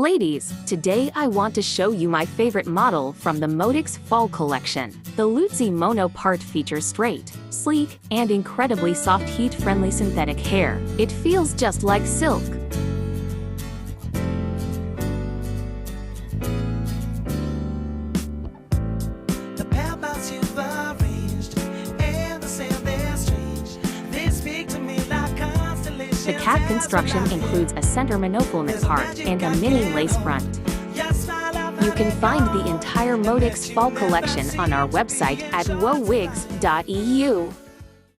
Ladies, today I want to show you my favorite model from the Modix Fall Collection. The Lutzy Mono part features straight, sleek, and incredibly soft heat-friendly synthetic hair. It feels just like silk. The cap construction includes a center monofilament part and a mini lace front. You can find the entire Modix Fall collection on our website at wowigs.eu.